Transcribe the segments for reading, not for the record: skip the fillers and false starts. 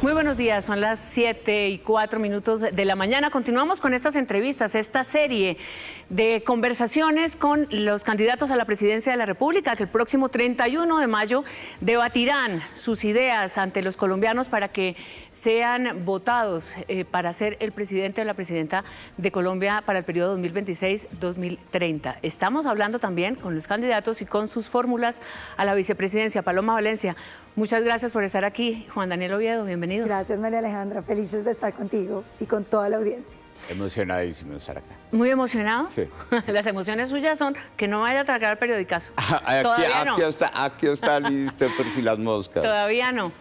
Muy buenos días, son las 7:04 de la mañana. Continuamos con estas entrevistas, esta serie de conversaciones con los candidatos a la presidencia de la República, que el próximo 31 de mayo debatirán sus ideas ante los colombianos para que sean votados para ser el presidente o la presidenta de Colombia para el periodo 2026-2030. Estamos hablando también con los candidatos y con sus fórmulas a la vicepresidencia. Paloma Valencia, muchas gracias por estar aquí. Juan Daniel Oviedo, bienvenidos. Gracias, María Alejandra. Felices de estar contigo y con toda la audiencia. Emocionadísimo de estar acá. ¿Muy emocionado? Sí. Las emociones suyas son que no vaya a tragar el periodicazo. Todavía no. Aquí está listo por si las moscas. Todavía no.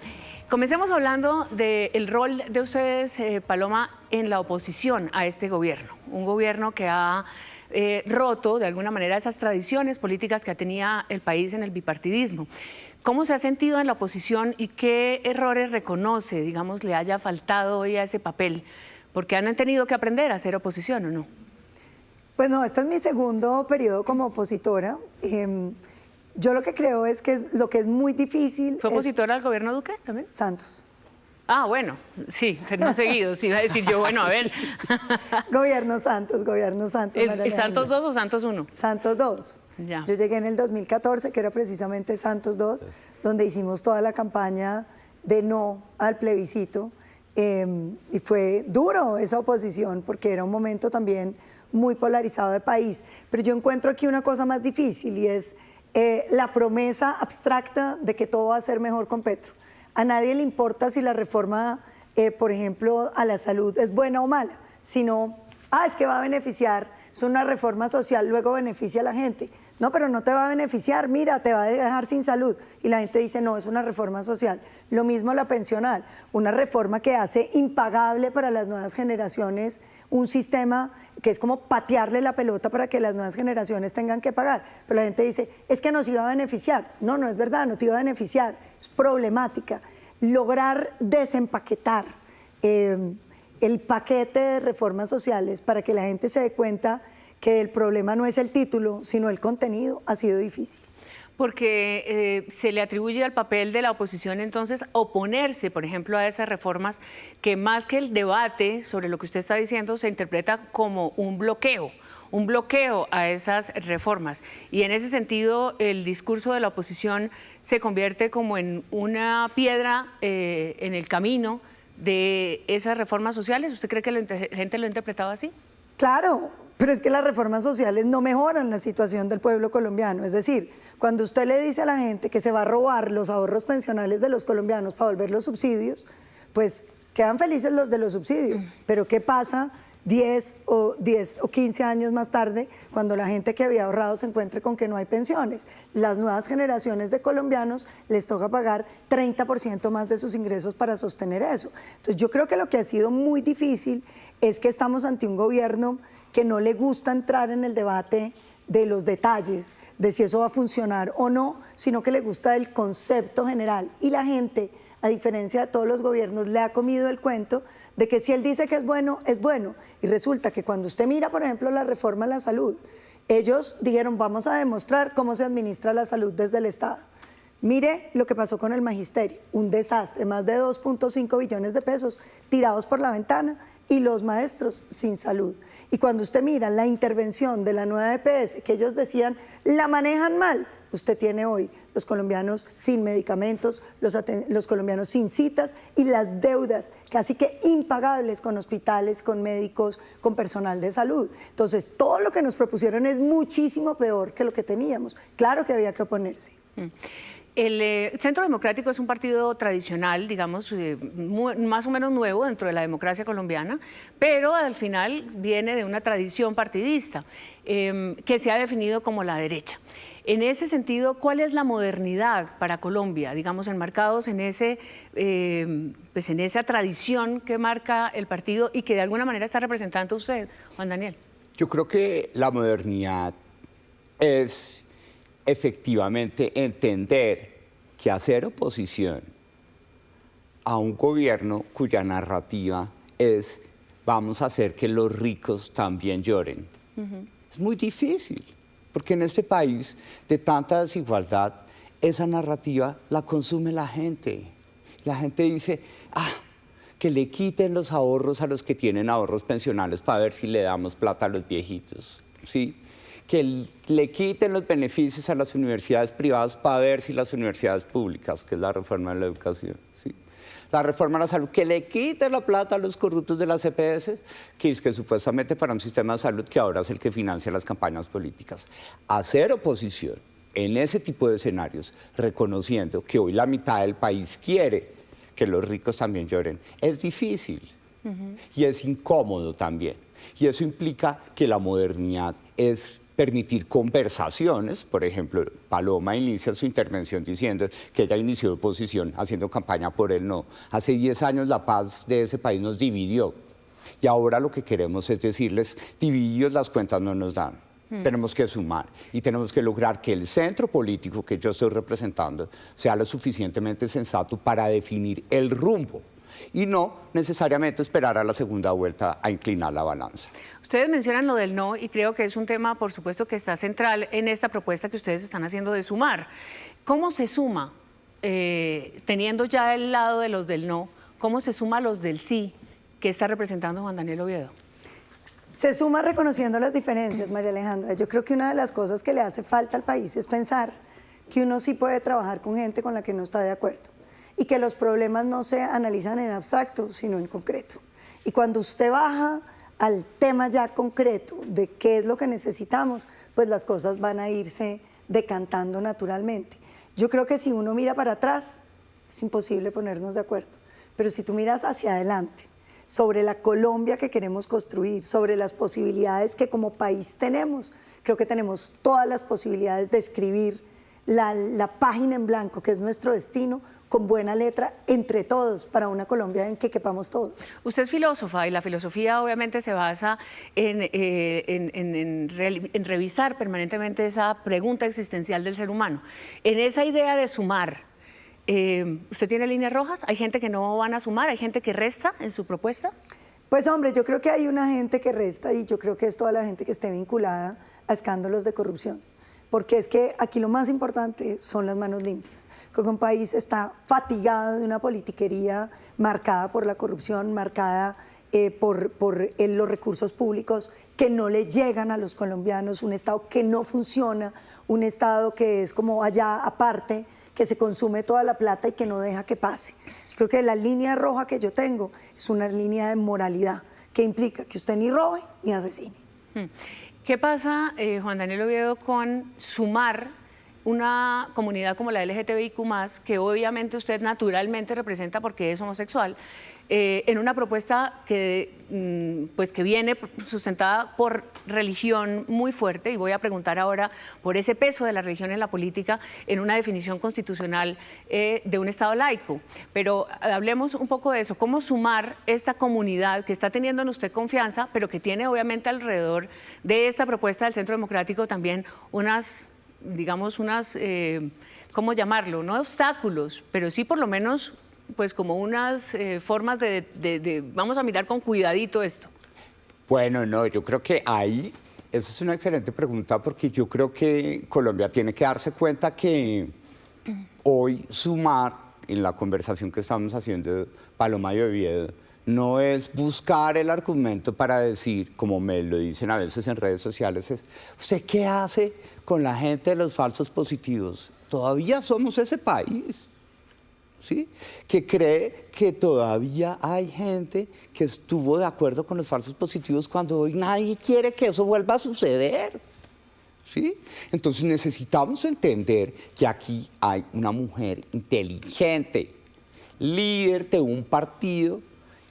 Comencemos hablando del rol de ustedes, Paloma, en la oposición a este gobierno. Un gobierno que ha roto, de alguna manera, esas tradiciones políticas que tenía el país en el bipartidismo. ¿Cómo se ha sentido en la oposición y qué errores reconoce, digamos, le haya faltado hoy a ese papel? Porque han tenido que aprender a hacer oposición, ¿o no? Pues no, este es mi segundo periodo como opositora. Yo lo que creo es que lo que es muy difícil... ¿Fue opositora al gobierno Duque también? Santos. Ah, bueno, sí, no seguido, sí iba a decir yo, bueno, a ver. Gobierno Santos. ¿El Santos 2 o Santos 1? Santos 2. Ya. Yo llegué en el 2014, que era precisamente Santos 2, donde hicimos toda la campaña de no al plebiscito. Y fue duro esa oposición porque era un momento también muy polarizado del país. Pero yo encuentro aquí una cosa más difícil y es la promesa abstracta de que todo va a ser mejor con Petro. A nadie le importa si la reforma, por ejemplo, a la salud es buena o mala, sino, es que va a beneficiar, es una reforma social, luego beneficia a la gente. No, pero no te va a beneficiar, mira, te va a dejar sin salud. Y la gente dice, no, es una reforma social. Lo mismo la pensional, una reforma que hace impagable para las nuevas generaciones un sistema que es como patearle la pelota para que las nuevas generaciones tengan que pagar. Pero la gente dice, es que nos iba a beneficiar. No, no es verdad, no te iba a beneficiar. Es problemática. Lograr desempaquetar el paquete de reformas sociales para que la gente se dé cuenta que el problema no es el título, sino el contenido, ha sido difícil. Porque se le atribuye al papel de la oposición entonces oponerse, por ejemplo, a esas reformas que más que el debate sobre lo que usted está diciendo se interpreta como un bloqueo a esas reformas. Y en ese sentido el discurso de la oposición se convierte como en una piedra en el camino de esas reformas sociales. ¿Usted cree que la gente lo ha interpretado así? Claro, pero es que las reformas sociales no mejoran la situación del pueblo colombiano. Es decir, cuando usted le dice a la gente que se va a robar los ahorros pensionales de los colombianos para volverlos subsidios, pues quedan felices los de los subsidios. Pero ¿qué pasa 10 o 15 años más tarde cuando la gente que había ahorrado se encuentre con que no hay pensiones? Las nuevas generaciones de colombianos les toca pagar 30% más de sus ingresos para sostener eso. Entonces yo creo que lo que ha sido muy difícil es que estamos ante un gobierno que no le gusta entrar en el debate de los detalles, de si eso va a funcionar o no, sino que le gusta el concepto general. Y la gente, a diferencia de todos los gobiernos, le ha comido el cuento de que si él dice que es bueno, es bueno. Y resulta que cuando usted mira, por ejemplo, la reforma a la salud, ellos dijeron, vamos a demostrar cómo se administra la salud desde el Estado. Mire lo que pasó con el magisterio, un desastre, más de 2.5 billones de pesos tirados por la ventana y los maestros sin salud. Y cuando usted mira la intervención de la nueva EPS, que ellos decían, la manejan mal, usted tiene hoy los colombianos sin medicamentos, los colombianos sin citas y las deudas casi que impagables con hospitales, con médicos, con personal de salud. Entonces, todo lo que nos propusieron es muchísimo peor que lo que teníamos. Claro que había que oponerse. El Centro Democrático es un partido tradicional, digamos, más o menos nuevo dentro de la democracia colombiana, pero al final viene de una tradición partidista que se ha definido como la derecha. En ese sentido, ¿cuál es la modernidad para Colombia, digamos, enmarcados en pues en esa tradición que marca el partido y que de alguna manera está representando usted, Juan Daniel? Yo creo que la modernidad es efectivamente entender que hacer oposición a un gobierno cuya narrativa es vamos a hacer que los ricos también lloren. Es muy difícil, porque en este país de tanta desigualdad, esa narrativa la consume la gente. La gente dice, que le quiten los ahorros a los que tienen ahorros pensionales para ver si le damos plata a los viejitos, ¿sí? Que le quiten los beneficios a las universidades privadas para ver si las universidades públicas, que es la reforma de la educación, ¿sí? La reforma de la salud, que le quiten la plata a los corruptos de las EPS, que es que supuestamente para un sistema de salud que ahora es el que financia las campañas políticas. Hacer oposición en ese tipo de escenarios, reconociendo que hoy la mitad del país quiere que los ricos también lloren, es difícil y es incómodo también. Y eso implica que la modernidad es permitir conversaciones. Por ejemplo, Paloma inicia su intervención diciendo que ella inició oposición haciendo campaña por el no. Hace 10 años la paz de ese país nos dividió y ahora lo que queremos es decirles, divididos las cuentas no nos dan. Tenemos que sumar y tenemos que lograr que el centro político que yo estoy representando sea lo suficientemente sensato para definir el rumbo y no necesariamente esperar a la segunda vuelta a inclinar la balanza. Ustedes mencionan lo del no y creo que es un tema, por supuesto, que está central en esta propuesta que ustedes están haciendo de sumar. ¿Cómo se suma, teniendo ya el lado de los del no, cómo se suma a los del sí que está representando Juan Daniel Oviedo? Se suma reconociendo las diferencias, María Alejandra. Yo creo que una de las cosas que le hace falta al país es pensar que uno sí puede trabajar con gente con la que no está de acuerdo y que los problemas no se analizan en abstracto, sino en concreto. Y cuando usted baja al tema ya concreto de qué es lo que necesitamos, pues las cosas van a irse decantando naturalmente. Yo creo que si uno mira para atrás, es imposible ponernos de acuerdo. Pero si tú miras hacia adelante, sobre la Colombia que queremos construir, sobre las posibilidades que como país tenemos. Creo que tenemos todas las posibilidades de escribir la página en blanco, que es nuestro destino, con buena letra, entre todos, para una Colombia en que quepamos todos. Usted es filósofa y la filosofía obviamente se basa en revisar permanentemente esa pregunta existencial del ser humano. En esa idea de sumar, ¿usted tiene líneas rojas? ¿Hay gente que no van a sumar? ¿Hay gente que resta en su propuesta? Pues hombre, yo creo que hay una gente que resta y yo creo que es toda la gente que esté vinculada a escándalos de corrupción. Porque es que aquí lo más importante son las manos limpias. Creo que un país está fatigado de una politiquería marcada por la corrupción, marcada por los recursos públicos que no le llegan a los colombianos, un Estado que no funciona, un Estado que es como allá aparte, que se consume toda la plata y que no deja que pase. Yo creo que la línea roja que yo tengo es una línea de moralidad que implica que usted ni robe ni asesine. ¿Qué pasa, Juan Daniel Oviedo, con sumar una comunidad como la LGTBIQ+, que obviamente usted naturalmente representa porque es homosexual, en una propuesta que, pues que viene sustentada por religión muy fuerte? Y voy a preguntar ahora por ese peso de la religión en la política en una definición constitucional de un Estado laico. Pero hablemos un poco de eso. ¿Cómo sumar esta comunidad que está teniendo en usted confianza, pero que tiene obviamente alrededor de esta propuesta del Centro Democrático también unas, digamos, ¿cómo llamarlo? No obstáculos, pero sí por lo menos pues como unas formas vamos a mirar con cuidadito esto? Bueno, no, yo creo que ahí, esa es una excelente pregunta porque yo creo que Colombia tiene que darse cuenta que hoy sumar en la conversación que estamos haciendo Paloma y Oviedo no es buscar el argumento para decir, como me lo dicen a veces en redes sociales, es ¿usted qué hace con la gente de los falsos positivos? Todavía somos ese país, ¿sí? Que cree que todavía hay gente que estuvo de acuerdo con los falsos positivos cuando hoy nadie quiere que eso vuelva a suceder, ¿sí? Entonces necesitamos entender que aquí hay una mujer inteligente, líder de un partido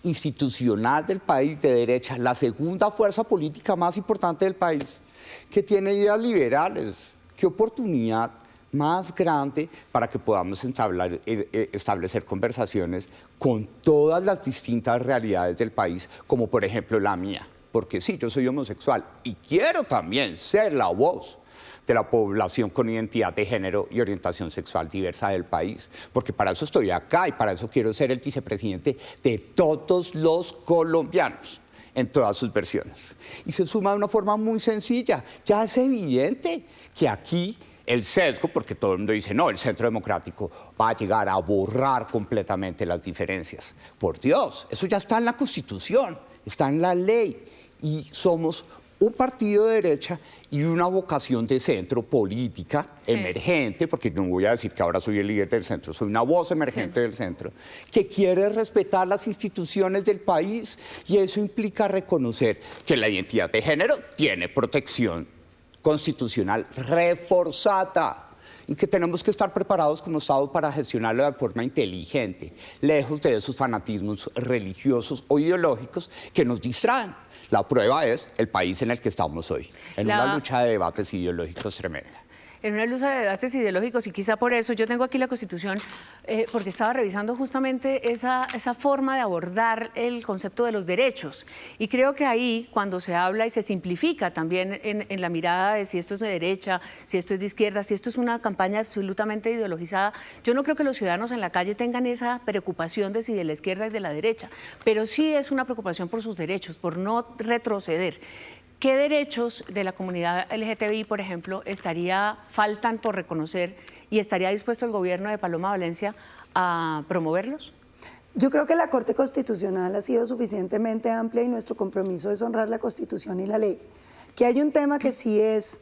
institucional del país de derecha, la segunda fuerza política más importante del país, que tiene ideas liberales. ¿Qué oportunidad más grande para que podamos establecer conversaciones con todas las distintas realidades del país, como por ejemplo la mía? Porque sí, yo soy homosexual y quiero también ser la voz de la población con identidad de género y orientación sexual diversa del país, porque para eso estoy acá y para eso quiero ser el vicepresidente de todos los colombianos, en todas sus versiones. Y se suma de una forma muy sencilla. Ya es evidente que aquí el sesgo, porque todo el mundo dice, no, el centro democrático va a llegar a borrar completamente las diferencias. Por Dios, eso ya está en la Constitución, está en la ley, y somos un partido de derecha y una vocación de centro política emergente, porque no voy a decir que ahora soy el líder del centro, soy una voz emergente del centro, que quiere respetar las instituciones del país, y eso implica reconocer que la identidad de género tiene protección constitucional reforzada y que tenemos que estar preparados como Estado para gestionarlo de forma inteligente, lejos de esos fanatismos religiosos o ideológicos que nos distraen. La prueba es el país en el que estamos hoy, en una lucha de debates ideológicos tremenda. En una lucha de debates ideológicos, y quizá por eso yo tengo aquí la Constitución, porque estaba revisando justamente esa forma de abordar el concepto de los derechos. Y creo que ahí, cuando se habla y se simplifica también en la mirada de si esto es de derecha, si esto es de izquierda, si esto es una campaña absolutamente ideologizada, yo no creo que los ciudadanos en la calle tengan esa preocupación de si de la izquierda y de la derecha, pero sí es una preocupación por sus derechos, por no retroceder. ¿Qué derechos de la comunidad LGTBI, por ejemplo, faltan por reconocer y estaría dispuesto el gobierno de Paloma Valencia a promoverlos? Yo creo que la Corte Constitucional ha sido suficientemente amplia y nuestro compromiso es honrar la Constitución y la ley. Que hay un tema que sí es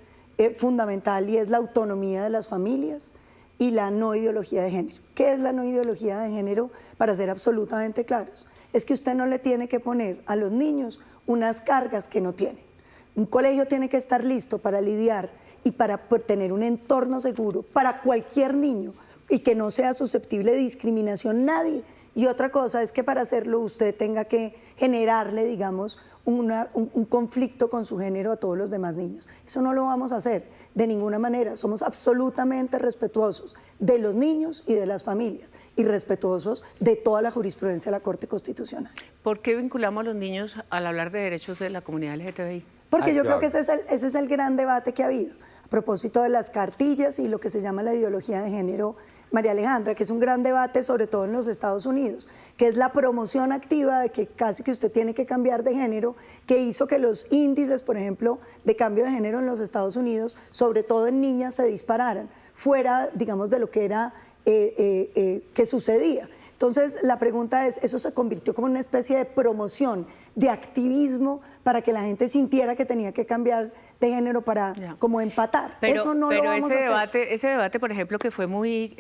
fundamental y es la autonomía de las familias y la no ideología de género. ¿Qué es la no ideología de género? Para ser absolutamente claros, es que usted no le tiene que poner a los niños unas cargas que no tienen. Un colegio tiene que estar listo para lidiar y para tener un entorno seguro para cualquier niño y que no sea susceptible de discriminación nadie. Y otra cosa es que para hacerlo usted tenga que generarle, digamos, un conflicto con su género a todos los demás niños. Eso no lo vamos a hacer de ninguna manera. Somos absolutamente respetuosos de los niños y de las familias y respetuosos de toda la jurisprudencia de la Corte Constitucional. ¿Por qué vinculamos a los niños al hablar de derechos de la comunidad LGTBI? Porque yo creo que ese es el gran debate que ha habido. A propósito de las cartillas y lo que se llama la ideología de género, María Alejandra, que es un gran debate sobre todo en los Estados Unidos, que es la promoción activa de que casi que usted tiene que cambiar de género, que hizo que los índices, por ejemplo, de cambio de género en los Estados Unidos, sobre todo en niñas, se dispararan, fuera, digamos, de lo que era que sucedía. Entonces, la pregunta es, eso se convirtió como una especie de promoción, de activismo, para que la gente sintiera que tenía que cambiar de género para como empatar. Eso no lo vamos a hacer. Ese debate, por ejemplo, que fue muy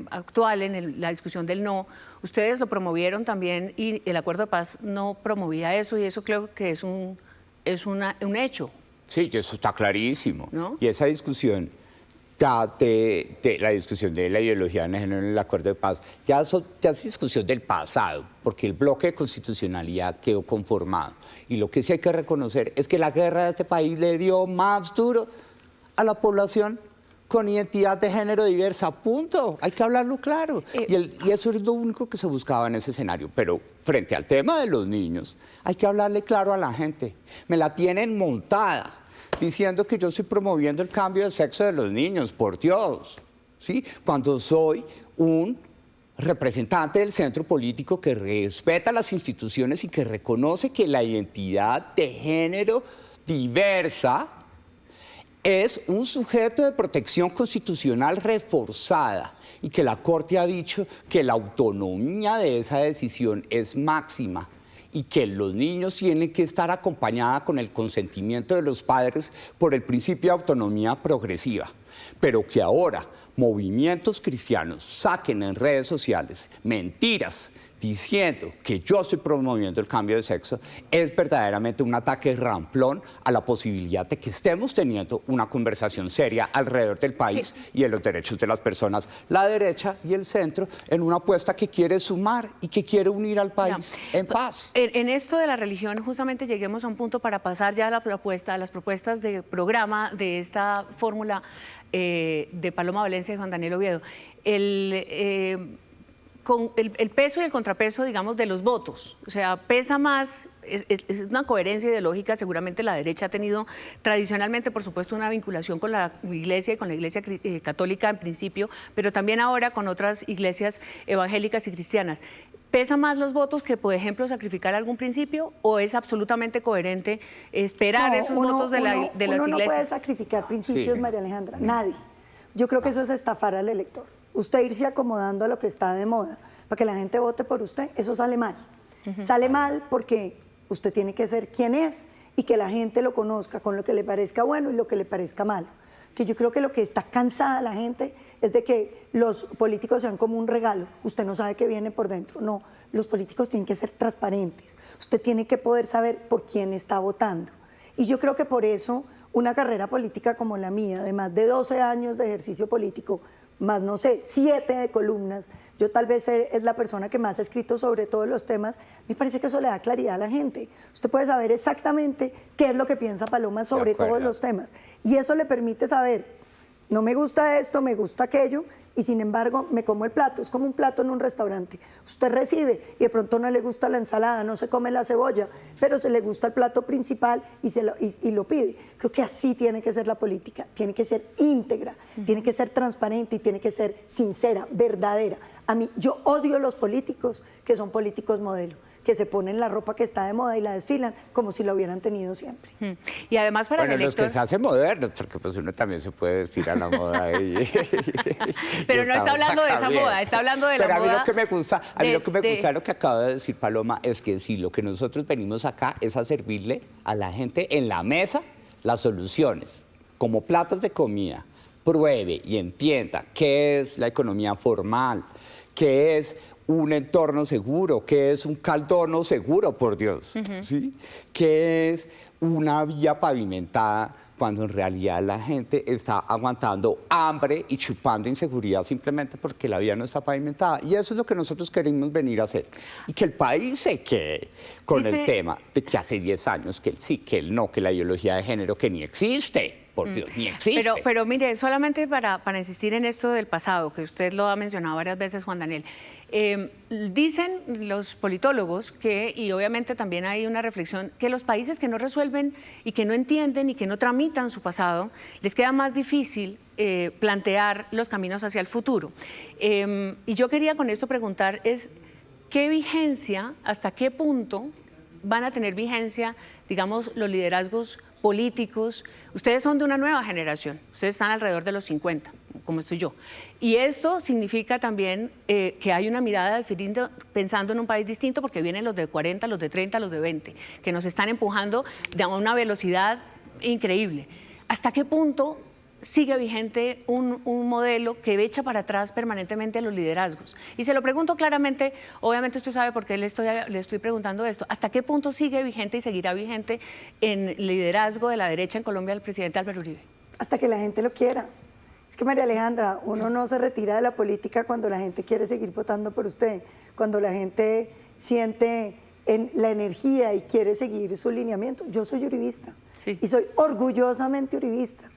actual en la discusión del no, ustedes lo promovieron también y el Acuerdo de Paz no promovía eso, y eso creo que es un hecho. Sí, eso está clarísimo. ¿No? Y esa discusión de la discusión de la ideología de género en el Acuerdo de Paz ya es discusión del pasado, porque el bloque de constitucionalidad quedó conformado. Y lo que sí hay que reconocer es que la guerra de este país le dio más duro a la población con identidad de género diversa, punto. Hay que hablarlo claro. Y eso es lo único que se buscaba en ese escenario. Pero frente al tema de los niños, hay que hablarle claro a la gente. Me la tienen montada diciendo que yo estoy promoviendo el cambio de sexo de los niños, por Dios, ¿sí? Cuando soy un representante del centro político que respeta las instituciones y que reconoce que la identidad de género diversa es un sujeto de protección constitucional reforzada y que la Corte ha dicho que la autonomía de esa decisión es máxima y que los niños tienen que estar acompañados con el consentimiento de los padres por el principio de autonomía progresiva. Pero que ahora movimientos cristianos saquen en redes sociales mentiras diciendo que yo estoy promoviendo el cambio de sexo es verdaderamente un ataque ramplón a la posibilidad de que estemos teniendo una conversación seria alrededor del país y de los derechos de las personas, la derecha y el centro, en una apuesta que quiere sumar y que quiere unir al país en paz. En esto de la religión, justamente lleguemos a un punto para pasar ya a las propuestas de programa de esta fórmula de Paloma Valencia y Juan Daniel Oviedo. Con el peso y el contrapeso, digamos, de los votos. O sea, pesa más, es una coherencia ideológica. Seguramente la derecha ha tenido tradicionalmente, por supuesto, una vinculación con la Iglesia y con la Iglesia católica en principio, pero también ahora con otras iglesias evangélicas y cristianas. ¿Pesa más los votos que, por ejemplo, sacrificar algún principio, o es absolutamente coherente esperar esos votos de las iglesias? Uno no puede sacrificar principios, María Alejandra, nadie. yo creo que eso es estafar al elector. Usted irse acomodando a lo que está de moda para que la gente vote por usted, eso sale mal. Sale mal porque usted tiene que ser quien es y que la gente lo conozca con lo que le parezca bueno y lo que le parezca malo. Que yo creo que lo que está cansada la gente es de que los políticos sean como un regalo. Usted no sabe qué viene por dentro. No, los políticos tienen que ser transparentes. Usted tiene que poder saber por quién está votando. Y yo creo que por eso una carrera política como la mía, de más de 12 años de ejercicio político, más no sé, 7 de columnas, yo tal vez es la persona que más ha escrito sobre todos los temas, me parece que eso le da claridad a la gente. Usted puede saber exactamente qué es lo que piensa Paloma sobre todos los temas. Y eso le permite saber, no me gusta esto, me gusta aquello, y sin embargo me como el plato. Es como un plato en un restaurante. Usted recibe y de pronto no le gusta la ensalada, no se come la cebolla, pero se le gusta el plato principal y lo pide. Creo que así tiene que ser la política. Tiene que ser íntegra, tiene que ser transparente y tiene que ser sincera, verdadera. A mí, yo odio los políticos que son políticos modelo, que se ponen la ropa que está de moda y la desfilan como si la hubieran tenido siempre. Y además para el los elector... que se hacen modernos, porque pues uno también se puede vestir a la moda. Pero no está hablando de esa moda, está hablando de la moda... Pero a mí lo que me gusta, lo que acaba de decir Paloma, es que sí, lo que nosotros venimos acá es a servirle a la gente en la mesa las soluciones, como platos de comida. Pruebe y entienda qué es la economía formal, qué es un entorno seguro, qué es un caldono seguro, por Dios, ¿sí? Qué es una vía pavimentada cuando en realidad la gente está aguantando hambre y chupando inseguridad simplemente porque la vía no está pavimentada. Y eso es lo que nosotros queremos venir a hacer. Y que el país se quede con el tema de que hace 10 años que el sí, que el no, que la ideología de género que ni existe. Por Dios, ni existe. Pero mire, solamente para insistir en esto del pasado, que usted lo ha mencionado varias veces, Juan Daniel, dicen los politólogos que, y obviamente también hay una reflexión, que los países que no resuelven y que no entienden y que no tramitan su pasado, les queda más difícil plantear los caminos hacia el futuro. Y yo quería con esto preguntar es, ¿qué vigencia, hasta qué punto van a tener vigencia, digamos, los liderazgos políticos? Ustedes son de una nueva generación, ustedes están alrededor de los 50, como estoy yo. Y esto significa también que hay una mirada diferente pensando en un país distinto porque vienen los de 40, los de 30, los de 20, que nos están empujando a una velocidad increíble. ¿Hasta qué punto sigue vigente un modelo que echa para atrás permanentemente a los liderazgos? Y se lo pregunto claramente, obviamente usted sabe por qué le estoy preguntando esto, ¿hasta qué punto sigue vigente y seguirá vigente en liderazgo de la derecha en Colombia el presidente Álvaro Uribe? Hasta que la gente lo quiera. Es que María Alejandra, uno no se retira de la política cuando la gente quiere seguir votando por usted, cuando la gente siente la energía y quiere seguir su lineamiento. Yo soy uribista y soy orgullosamente uribista.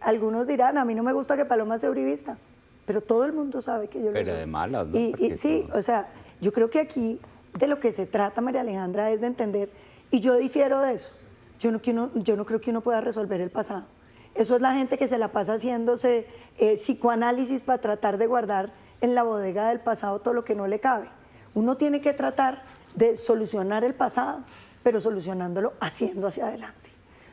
Algunos dirán, a mí no me gusta que Paloma sea uribista, pero todo el mundo sabe que yo lo soy. Pero de malas, ¿no? Sí, o sea, yo creo que aquí de lo que se trata, María Alejandra, es de entender, y yo difiero de eso, yo no creo que uno pueda resolver el pasado. Eso es la gente que se la pasa haciéndose psicoanálisis para tratar de guardar en la bodega del pasado todo lo que no le cabe. Uno tiene que tratar de solucionar el pasado, pero solucionándolo haciendo hacia adelante.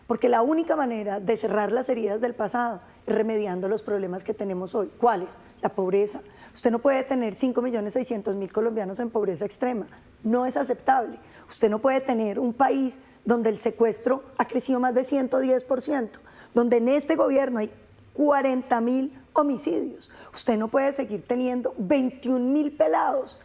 Porque la única manera de cerrar las heridas del pasado es remediando los problemas que tenemos hoy. ¿Cuáles? La pobreza. Usted no puede tener 5.600.000 colombianos en pobreza extrema. No es aceptable. Usted no puede tener un país donde el secuestro ha crecido más de 110%, donde en este gobierno hay 40.000 homicidios. Usted no puede seguir teniendo 21.000 pelados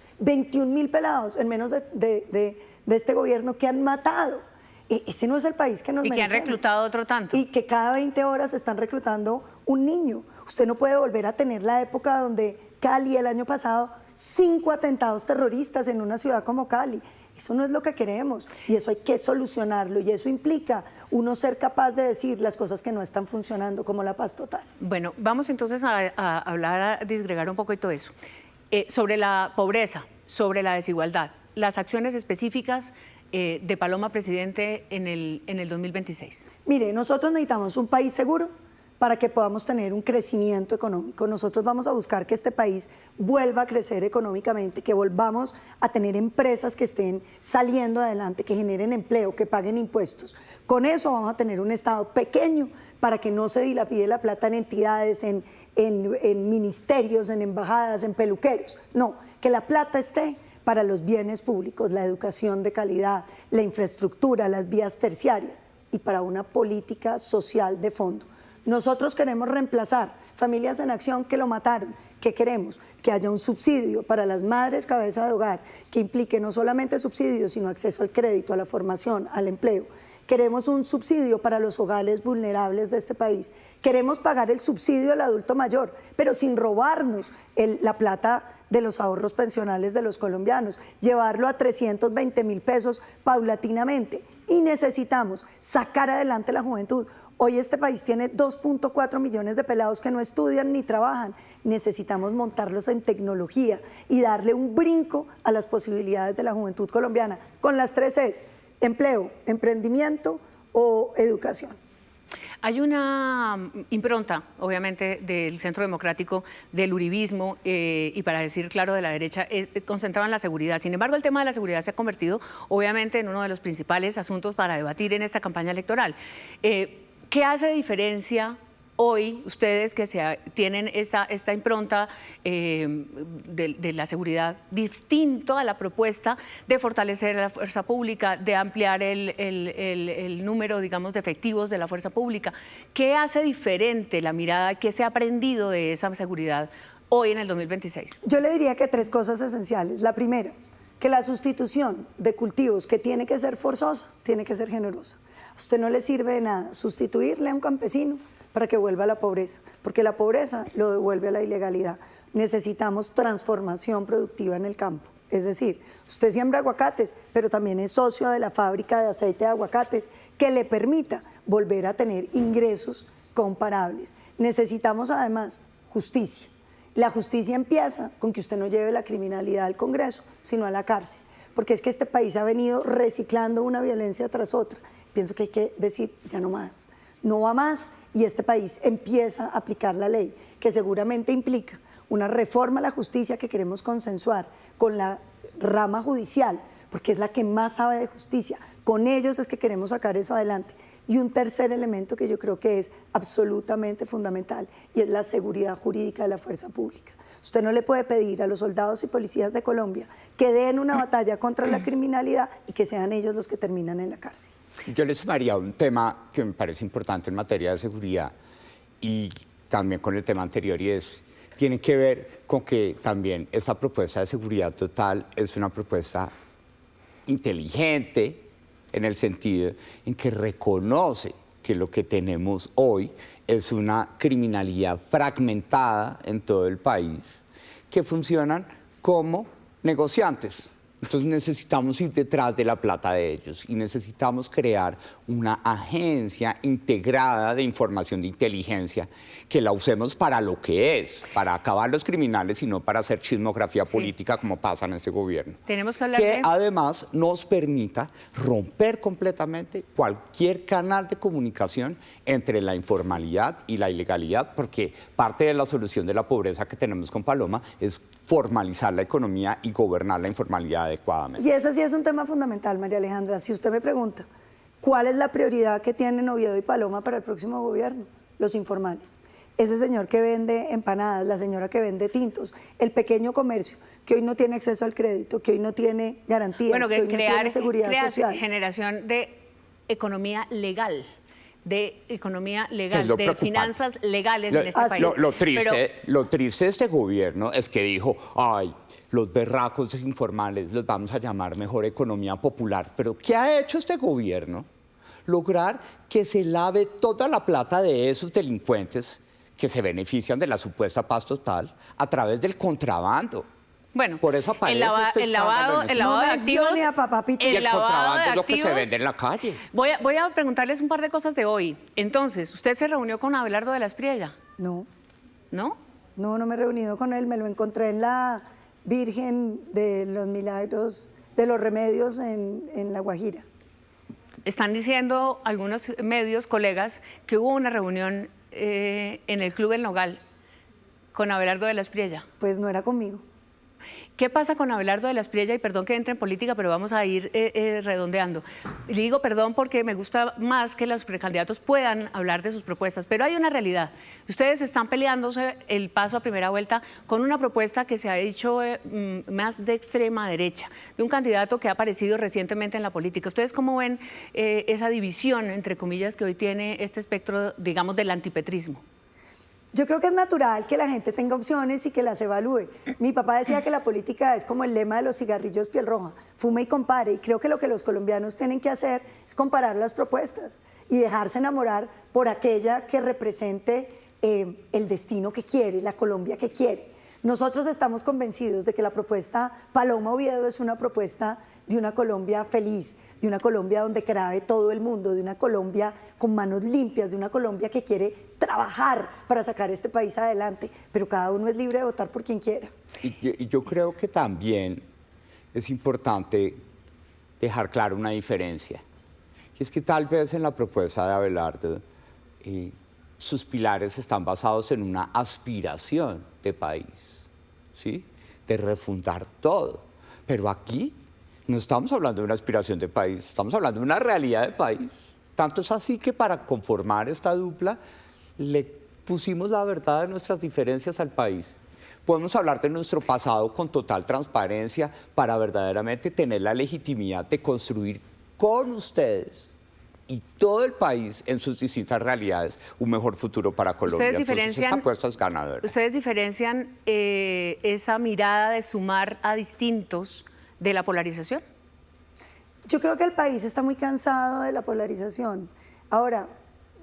en menos de este gobierno que han matado. Ese no es el país que nos merecemos. Y que han reclutado otro tanto. Y que cada 20 horas están reclutando un niño. Usted no puede volver a tener la época donde Cali el año pasado, 5 atentados terroristas en una ciudad como Cali. Eso no es lo que queremos y eso hay que solucionarlo y eso implica uno ser capaz de decir las cosas que no están funcionando, como la paz total. Bueno, vamos entonces a hablar, a disgregar un poco de todo eso. Sobre la pobreza, sobre la desigualdad, las acciones específicas de Paloma Presidente en el 2026. Mire, nosotros necesitamos un país seguro para que podamos tener un crecimiento económico. Nosotros vamos a buscar que este país vuelva a crecer económicamente, que volvamos a tener empresas que estén saliendo adelante, que generen empleo, que paguen impuestos. Con eso vamos a tener un Estado pequeño para que no se dilapide la plata en entidades, en ministerios, en embajadas, en peluqueros. No, que la plata esté para los bienes públicos, la educación de calidad, la infraestructura, las vías terciarias y para una política social de fondo. Nosotros queremos reemplazar Familias en Acción, que lo mataron. ¿Qué queremos? Que haya un subsidio para las madres cabeza de hogar, que implique no solamente subsidios, sino acceso al crédito, a la formación, al empleo. Queremos un subsidio para los hogares vulnerables de este país. Queremos pagar el subsidio del adulto mayor, pero sin robarnos la plata de los ahorros pensionales de los colombianos, llevarlo a 320.000 pesos paulatinamente. Y necesitamos sacar adelante la juventud. Hoy este país tiene 2.4 millones de pelados que no estudian ni trabajan. Necesitamos montarlos en tecnología y darle un brinco a las posibilidades de la juventud colombiana con las 3 E's: empleo, emprendimiento o educación. Hay una impronta, obviamente, del Centro Democrático, del uribismo y, para decir claro, de la derecha, concentrado en la seguridad. Sin embargo, el tema de la seguridad se ha convertido, obviamente, en uno de los principales asuntos para debatir en esta campaña electoral. ¿Qué hace diferencia hoy ustedes que tienen esta impronta de la seguridad distinto a la propuesta de fortalecer la fuerza pública, de ampliar el número, digamos, de efectivos de la fuerza pública? ¿Qué hace diferente la mirada? ¿Qué se ha aprendido de esa seguridad hoy en el 2026? Yo le diría que 3 cosas esenciales. La primera, que la sustitución de cultivos, que tiene que ser forzosa, tiene que ser generosa. A usted no le sirve de nada sustituirle a un campesino para que vuelva a la pobreza, porque la pobreza lo devuelve a la ilegalidad. Necesitamos transformación productiva en el campo. Es decir, usted siembra aguacates, pero también es socio de la fábrica de aceite de aguacates que le permita volver a tener ingresos comparables. Necesitamos además justicia. La justicia empieza con que usted no lleve la criminalidad al Congreso, sino a la cárcel, porque es que este país ha venido reciclando una violencia tras otra. Pienso que hay que decir, ya no más, no va más, y este país empieza a aplicar la ley, que seguramente implica una reforma a la justicia que queremos consensuar con la rama judicial, porque es la que más sabe de justicia. Con ellos es que queremos sacar eso adelante. Y un tercer elemento que yo creo que es absolutamente fundamental, y es la seguridad jurídica de la fuerza pública. Usted no le puede pedir a los soldados y policías de Colombia que den una batalla contra la criminalidad y que sean ellos los que terminan en la cárcel. Yo le sumaría un tema que me parece importante en materia de seguridad y también con el tema anterior, y tiene que ver con que también esa propuesta de seguridad total es una propuesta inteligente en el sentido en que reconoce que lo que tenemos hoy es una criminalidad fragmentada en todo el país que funcionan como negociantes. Entonces necesitamos ir detrás de la plata de ellos y necesitamos crear una agencia integrada de información de inteligencia que la usemos para lo que es, para acabar los criminales y no para hacer chismografía política como pasa en este gobierno. Tenemos que hablar que además nos permita romper completamente cualquier canal de comunicación entre la informalidad y la ilegalidad, porque parte de la solución de la pobreza que tenemos con Paloma es formalizar la economía y gobernar la informalidad adecuadamente. Y ese sí es un tema fundamental, María Alejandra. Si usted me pregunta, ¿cuál es la prioridad que tienen Oviedo y Paloma para el próximo gobierno? Los informales. Ese señor que vende empanadas, la señora que vende tintos, el pequeño comercio, que hoy no tiene acceso al crédito, que hoy no tiene garantías, bueno, que hoy no tiene seguridad social. Generación de economía legal. De finanzas legales en este país. Lo triste de este gobierno es que dijo, ay, los berracos informales los vamos a llamar mejor economía popular. Pero ¿qué ha hecho este gobierno? Lograr que se lave toda la plata de esos delincuentes que se benefician de la supuesta paz total a través del contrabando. Bueno, por eso aparece el lavado de activos, y el contrabando es lo que se vende en la calle. Voy a preguntarles un par de cosas de hoy. Entonces, ¿usted se reunió con Abelardo de la Espriella? No. ¿No? No, no me he reunido con él. Me lo encontré en la Virgen de los Milagros, de los Remedios en La Guajira. Están diciendo algunos medios, colegas, que hubo una reunión en el Club El Nogal con Abelardo de la Espriella? Pues no era conmigo. ¿Qué pasa con Abelardo de la Espriella? Y perdón que entre en política, pero vamos a ir redondeando. Le digo perdón porque me gusta más que los precandidatos puedan hablar de sus propuestas, pero hay una realidad. Ustedes están peleándose el paso a primera vuelta con una propuesta que se ha dicho más de extrema derecha, de un candidato que ha aparecido recientemente en la política. ¿Ustedes cómo ven esa división, entre comillas, que hoy tiene este espectro, digamos, del antipetrismo? Yo creo que es natural que la gente tenga opciones y que las evalúe. Mi papá decía que la política es como el lema de los cigarrillos piel roja, fume y compare, y creo que lo que los colombianos tienen que hacer es comparar las propuestas y dejarse enamorar por aquella que represente el destino que quiere, la Colombia que quiere. Nosotros estamos convencidos de que la propuesta Paloma Oviedo es una propuesta de una Colombia feliz, de una Colombia donde cabe todo el mundo, de una Colombia con manos limpias, de una Colombia que quiere trabajar para sacar este país adelante, pero cada uno es libre de votar por quien quiera. Y yo creo que también es importante dejar clara una diferencia, y es que tal vez en la propuesta de Abelardo sus pilares están basados en una aspiración de país, ¿sí? De refundar todo, pero aquí no estamos hablando de una aspiración de país, estamos hablando de una realidad de país. Tanto es así que para conformar esta dupla le pusimos la verdad de nuestras diferencias al país. Podemos hablar de nuestro pasado con total transparencia para verdaderamente tener la legitimidad de construir con ustedes y todo el país en sus distintas realidades un mejor futuro para Colombia. Entonces esta apuesta es ganadora. ¿Ustedes diferencian esa mirada de sumar a distintos de la polarización? Yo creo que el país está muy cansado de la polarización. Ahora,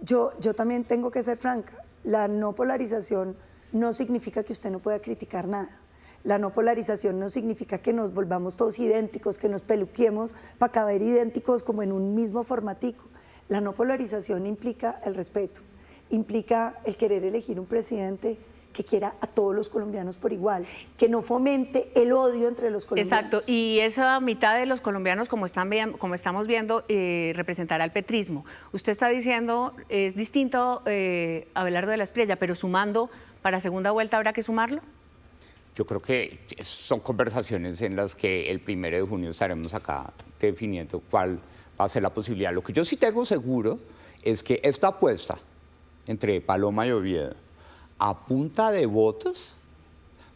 yo también tengo que ser franca. La no polarización no significa que usted no pueda criticar nada. La no polarización no significa que nos volvamos todos idénticos, que nos peluquemos para caber idénticos como en un mismo formatico. La no polarización implica el respeto, implica el querer elegir un presidente que quiera a todos los colombianos por igual, que no fomente el odio entre los colombianos. Exacto, y esa mitad de los colombianos, como estamos viendo, representará el petrismo. Usted está diciendo, es distinto Abelardo de la Espriella, pero sumando para segunda vuelta, ¿habrá que sumarlo? Yo creo que son conversaciones en las que el 1 de junio estaremos acá definiendo cuál va a ser la posibilidad. Lo que yo sí tengo seguro es que esta apuesta entre Paloma y Oviedo, a punta de votos,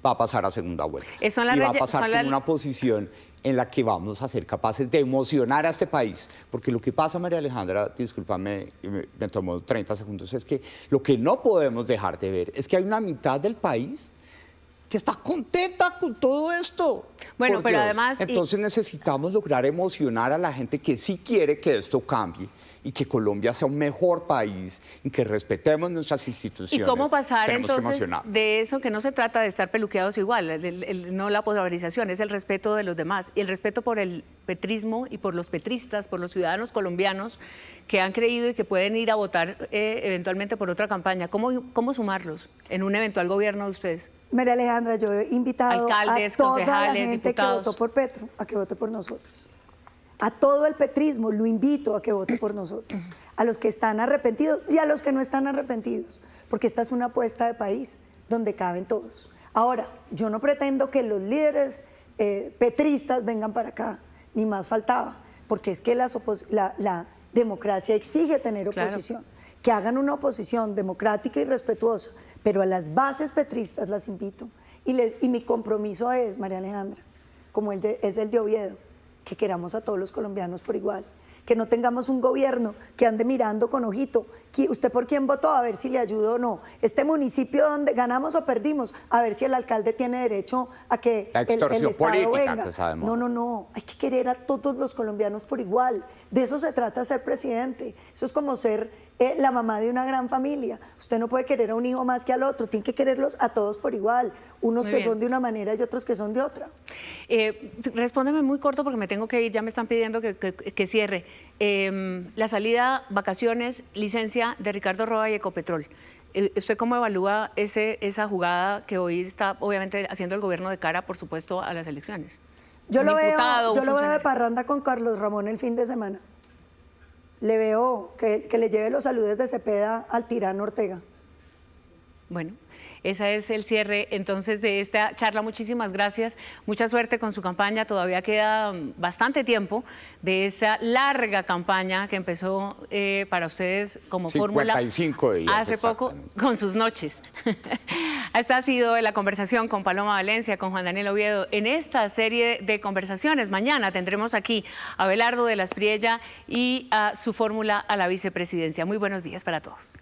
va a pasar a segunda vuelta. Y va a pasar con una posición en la que vamos a ser capaces de emocionar a este país. Porque lo que pasa, María Alejandra, discúlpame, me tomó 30 segundos, es que lo que no podemos dejar de ver es que hay una mitad del país que está contenta con todo esto. Bueno, pero además... Entonces necesitamos lograr emocionar a la gente que sí quiere que esto cambie y que Colombia sea un mejor país y que respetemos nuestras instituciones. ¿Y cómo pasar Tenemos entonces de eso, que no se trata de estar peluqueados igual, no la polarización, es el respeto de los demás y el respeto por el petrismo y por los petristas, por los ciudadanos colombianos que han creído y que pueden ir a votar eventualmente por otra campaña? ¿Cómo sumarlos en un eventual gobierno de ustedes? María Alejandra, yo he invitado alcaldes, a toda concejales, la gente diputados que votó por Petro a que vote por nosotros. A todo el petrismo lo invito a que vote por nosotros. A los que están arrepentidos y a los que no están arrepentidos. Porque esta es una apuesta de país donde caben todos. Ahora, yo no pretendo que los líderes petristas vengan para acá, ni más faltaba. Porque es que la democracia exige tener oposición. Claro. Que hagan una oposición democrática y respetuosa. Pero a las bases petristas las invito. Y mi compromiso es, María Alejandra, como es el de Oviedo, que queramos a todos los colombianos por igual, que no tengamos un gobierno que ande mirando con ojito, ¿usted por quién votó? A ver si le ayudo o no. Este municipio donde ganamos o perdimos, a ver si el alcalde tiene derecho a que el Estado venga. No, hay que querer a todos los colombianos por igual. De eso se trata ser presidente. Eso es como ser la mamá de una gran familia. Usted no puede querer a un hijo más que al otro, tiene que quererlos a todos por igual, unos que son de una manera y otros que son de otra. Respóndeme muy corto porque me tengo que ir, ya me están pidiendo que cierre. La salida, vacaciones, licencia de Ricardo Roa y Ecopetrol. ¿Usted cómo evalúa esa jugada que hoy está obviamente haciendo el gobierno de cara, por supuesto, a las elecciones? Yo lo veo de parranda con Carlos Ramón el fin de semana. Le veo que le lleve los saludos de Cepeda al tirano Ortega. Bueno, ese es el cierre entonces de esta charla. Muchísimas gracias, mucha suerte con su campaña. Todavía queda bastante tiempo de esta larga campaña que empezó para ustedes como fórmula 55 días, hace poco con sus noches. Esta ha sido la conversación con Paloma Valencia, con Juan Daniel Oviedo, en esta serie de conversaciones. Mañana tendremos aquí a Abelardo de la Espriella y a su fórmula a la vicepresidencia. Muy buenos días para todos.